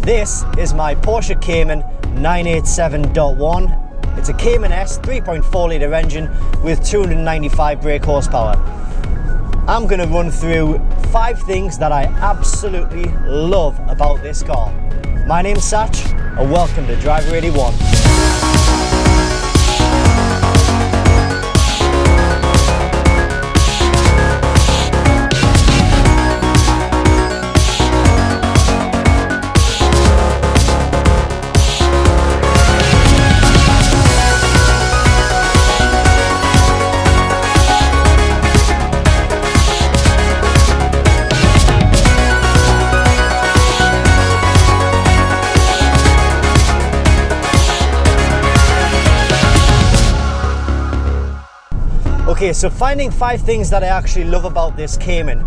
This is my Porsche Cayman 987.1. It's a Cayman S 3.4 litre engine with 295 brake horsepower. I'm going to run through 5 things that I absolutely love about this car. My name's Satch and welcome to Driver 81. Okay, so finding 5 things that I actually love about this Cayman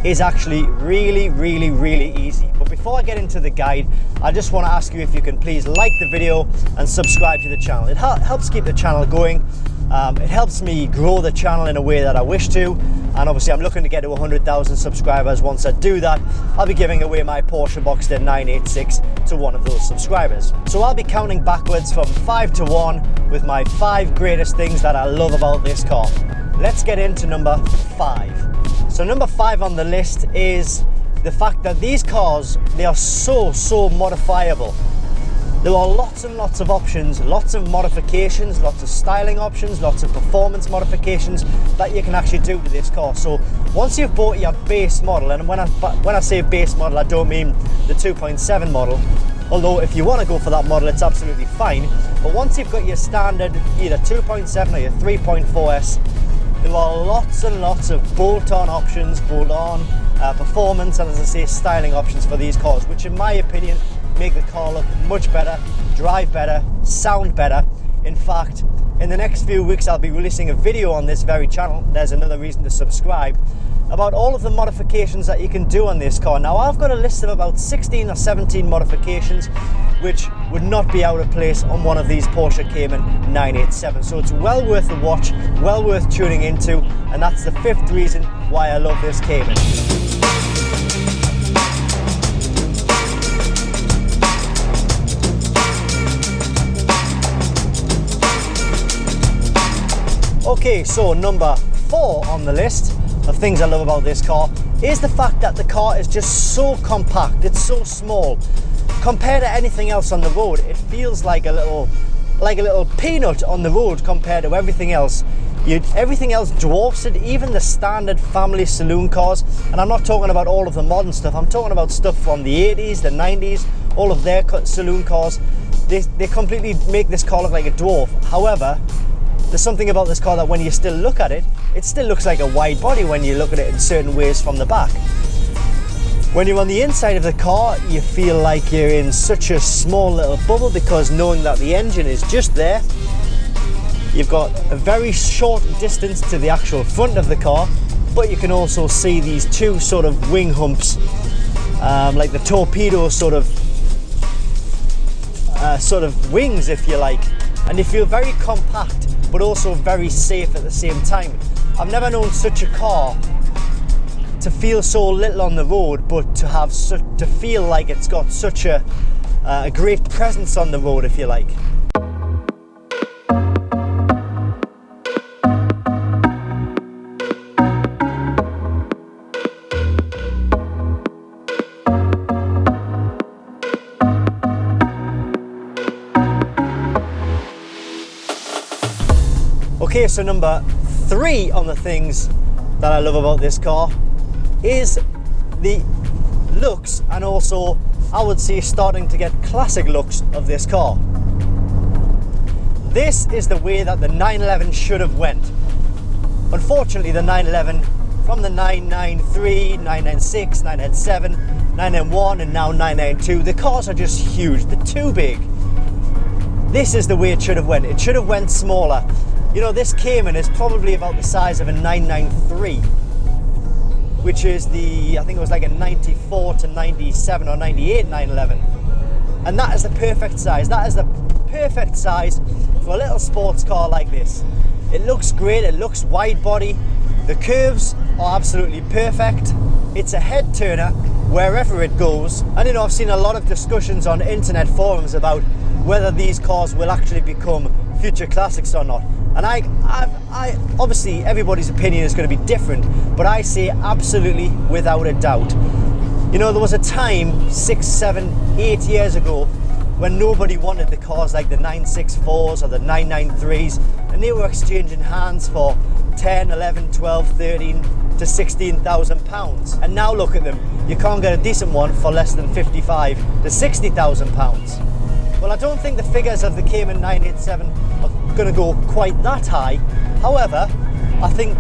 is actually really easy. But before I get into the guide, I just want to ask you if you can please like the video and subscribe to the channel. It helps keep the channel going. It helps me grow the channel in a way that I wish to, and obviously I'm looking to get to 100,000 subscribers. Once I do that, I'll be giving away my Porsche Boxster 986 to one of those subscribers. So I'll be counting backwards from 5 to 1 with my 5 greatest things that I love about this car. Let's get into number 5. So number 5 on the list is the fact that these cars, they are so modifiable. There are lots and lots of options, lots of modifications, lots of styling options, lots of performance modifications that you can actually do to this car. So once you've bought your base model, and when I say base model, I don't mean the 2.7 model, although if you want to go for that model, it's absolutely fine. But once you've got your standard, either 2.7 or your 3.4S, there are lots and lots of bolt-on options, bolt-on performance, and as I say, styling options for these cars, which in my opinion make the car look much better, drive better, sound better. In fact, in the next few weeks I'll be releasing a video on this very channel, there's another reason to subscribe, about all of the modifications that you can do on this car. Now I've got a list of about 16 or 17 modifications which would not be out of place on one of these Porsche Cayman 987. So it's well worth the watch, well worth tuning into, and that's the 5th reason why I love this Cayman. Okay, so number 4 on the list of things I love about this car is the fact that the car is just so compact, it's so small. Compared to anything else on the road, it feels like a little peanut on the road compared to everything else. Everything else dwarfs it, even the standard family saloon cars, and I'm not talking about all of the modern stuff, I'm talking about stuff from the 80s, the 90s, all of their saloon cars. They completely make this car look like a dwarf. However, there's something about this car that when you still look at it, it still looks like a wide body when you look at it in certain ways from the back. When you're on the inside of the car, you feel like you're in such a small little bubble, because knowing that the engine is just there, you've got a very short distance to the actual front of the car, but you can also see these 2 sort of wing humps, like the torpedo sort of wings, if you like, and you feel very compact but also very safe at the same time. I've never known such a car to feel so little on the road, but to feel like it's got such a great presence on the road, if you like. Okay, so number 3 on the things that I love about this car is the looks, and also I would say starting to get classic looks of this car. This is the way that the 911 should have went. Unfortunately, the 911 from the 993, 996, 997, 991 and now 992, the cars are just huge, they're too big. This is the way it should have went. It should have went smaller. You know, this Cayman is probably about the size of a 993, which is I think it was like a 94 to 97 or 98 911. And that is the perfect size. That is the perfect size for a little sports car like this. It looks great, it looks wide body, the curves are absolutely perfect, it's a head turner, wherever it goes. And you know, I've seen a lot of discussions on internet forums about whether these cars will actually become future classics or not. And I obviously everybody's opinion is going to be different, but I say absolutely without a doubt. You know, there was a time 6, 7, 8 years ago when nobody wanted the cars like the 964s or the 993s, and they were exchanging hands for 10, 11, 12, 13 to 16,000 pounds. And now look at them, you can't get a decent one for less than 55 to 60,000 pounds. Well, I don't think the figures of the Cayman 987 are going to go quite that high. However, I think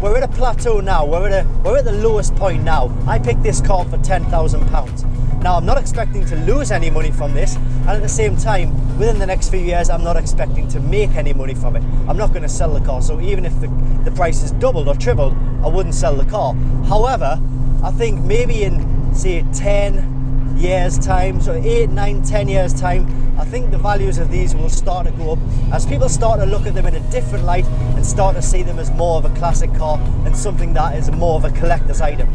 we're at a plateau now. We're at the lowest point now. I picked this car for £10,000. Now, I'm not expecting to lose any money from this, and at the same time, within the next few years, I'm not expecting to make any money from it. I'm not going to sell the car, so even if the price is doubled or tripled, I wouldn't sell the car. However, I think maybe in, say, 10 years time, so 8, 9, 10 years time, I think the values of these will start to go up as people start to look at them in a different light and start to see them as more of a classic car and something that is more of a collector's item.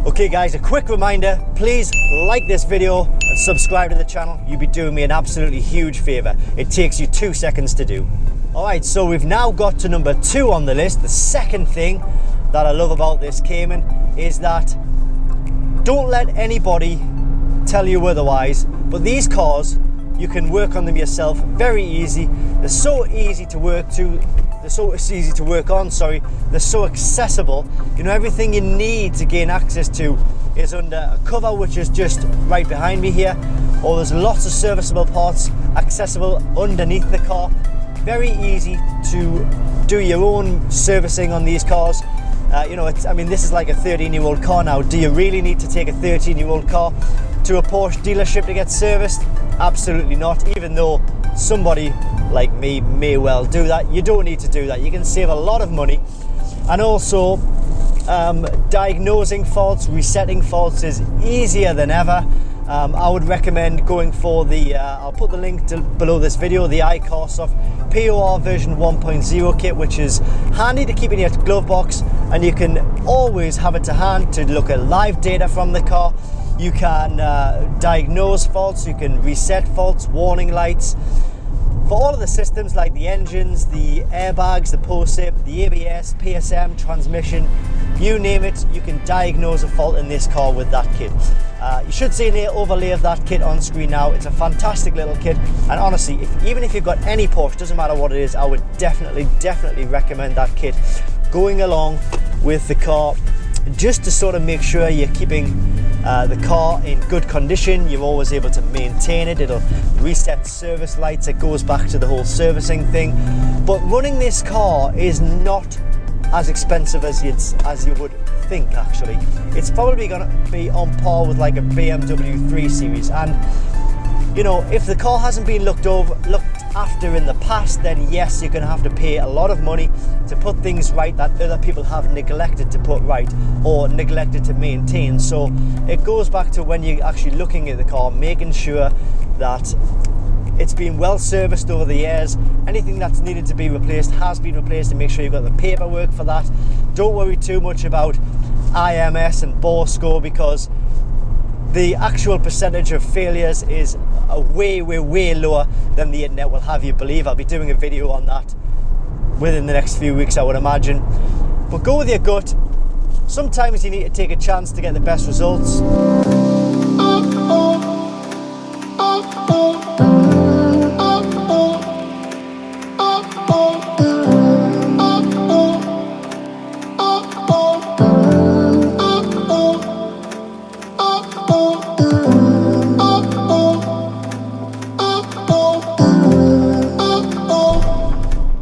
Okay guys, a quick reminder, please like this video and subscribe to the channel. You'd be doing me an absolutely huge favour. It takes you 2 seconds to do. Alright, so we've now got to number 2 on the list. The second thing that I love about this Cayman is that don't let anybody tell you otherwise, but these cars, you can work on them yourself very easy. They're so easy to work to. They're so easy to work on, sorry. They're so accessible. You know, everything you need to gain access to is under a cover, which is just right behind me here. Or there's lots of serviceable parts accessible underneath the car. Very easy to do your own servicing on these cars. You know, I mean, this is like a 13-year-old car now. Do you really need to take a 13-year-old car to a Porsche dealership to get serviced? Absolutely not, even though somebody like me may well do that. You don't need to do that. You can save a lot of money. And also, diagnosing faults, resetting faults is easier than ever. I would recommend going for the, I'll put the link below this video, the iCarSoft POR version 1.0 kit, which is handy to keep in your glove box, and you can always have it to hand to look at live data from the car. You can diagnose faults, you can reset faults, warning lights. For all of the systems like the engines, the airbags, the POSIP, the ABS, PSM, transmission, you name it, you can diagnose a fault in this car with that kit. You should see an overlay of that kit on screen now. It's a fantastic little kit, and honestly, even if you've got any Porsche, doesn't matter what it is, I would definitely recommend that kit going along with the car, just to sort of make sure you're keeping the car in good condition. You're always able to maintain it. It'll reset service lights. It goes back to the whole servicing thing. But running this car is not as expensive as you would think, actually. It's probably going to be on par with like a BMW 3 Series. And you know, if the car hasn't been looked after in the past, then yes, you're going to have to pay a lot of money to put things right that other people have neglected to put right or neglected to maintain. So it goes back to when you're actually looking at the car, making sure that it's been well serviced over the years. Anything that's needed to be replaced has been replaced, and make sure you've got the paperwork for that. Don't worry too much about IMS and bore score, because the actual percentage of failures is way lower than the internet will have you believe. I'll be doing a video on that within the next few weeks, I would imagine. But go with your gut. Sometimes you need to take a chance to get the best results.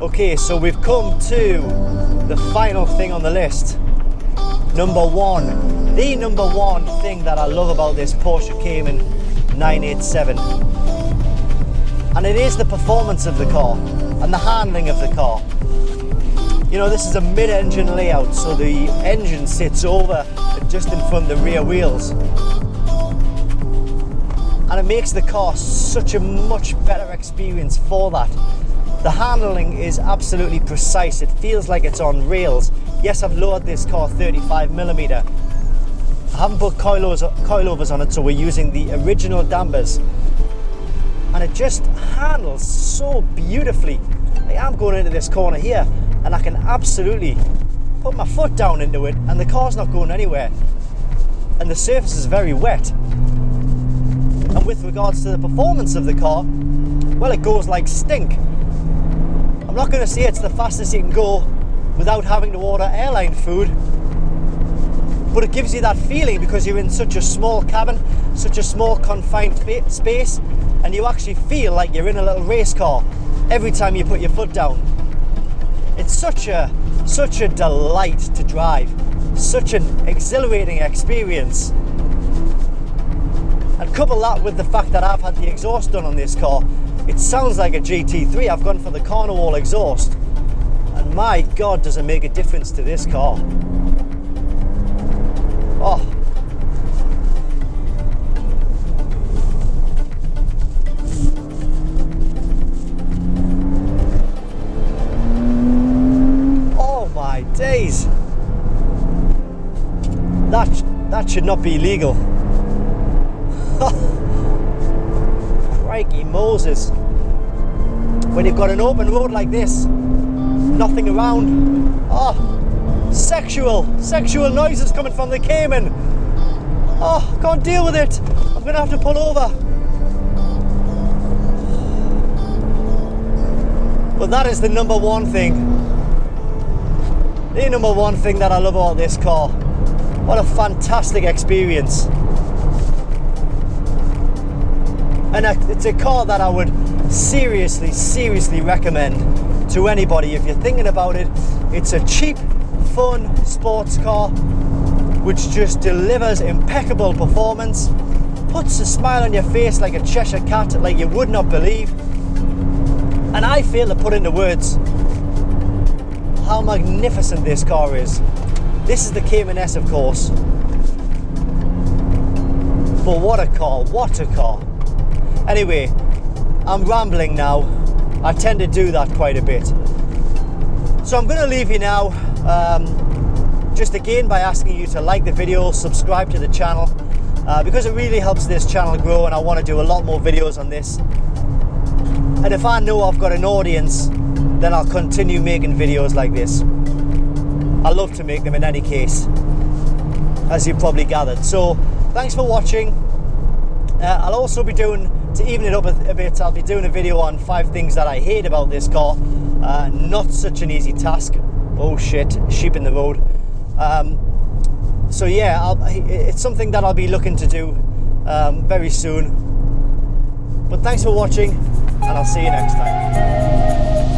Okay, so we've come to the final thing on the list. Number one. The number one thing that I love about this Porsche Cayman 987. And it is the performance of the car and the handling of the car. You know, this is a mid-engine layout, so the engine sits over just in front of the rear wheels. and it makes the car such a much better experience for that. The handling is absolutely precise. It feels like it's on rails. Yes, I've lowered this car 35mm. I haven't put coilovers on it, so we're using the original dampers. And it just handles so beautifully. Like, I'm going into this corner here and I can absolutely put my foot down into it and the car's not going anywhere. And the surface is very wet. And with regards to the performance of the car, well, it goes like stink. I'm not going to say it's the fastest you can go without having to order airline food, but it gives you that feeling because you're in such a small cabin, such a small confined space, and you actually feel like you're in a little race car every time you put your foot down. It's such a delight to drive, such an exhilarating experience. And couple that with the fact that I've had the exhaust done on this car, it sounds like a GT3. I've gone for the Carnival exhaust, and my God, does it make a difference to this car. Oh. Oh my days. That should not be legal. Crikey Moses. When you've got an open road like this, nothing around. Oh. Sexual noises coming from the Cayman. Oh, can't deal with it. I'm gonna have to pull over. But that is the number one thing. The number one thing that I love about this car. What a fantastic experience. And it's a car that I would seriously recommend to anybody. If you're thinking about it, it's a cheap, fun sports car which just delivers impeccable performance, puts a smile on your face like a Cheshire cat, like you would not believe. And I fail to put into words how magnificent this car is. This is the Cayman S, of course, but what a car. Anyway, I'm rambling now. I tend to do that quite a bit. So I'm going to leave you now, just again by asking you to like the video, subscribe to the channel, because it really helps this channel grow, and I want to do a lot more videos on this. And if I know I've got an audience, then I'll continue making videos like this. I love to make them in any case, as you probably gathered. So thanks for watching. I'll also be doing, to even it up a bit, I'll be doing a video on 5 things that I hate about this car. Not such an easy task. Oh shit, sheep in the road. So yeah, it's something that I'll be looking to do very soon. But thanks for watching, and I'll see you next time.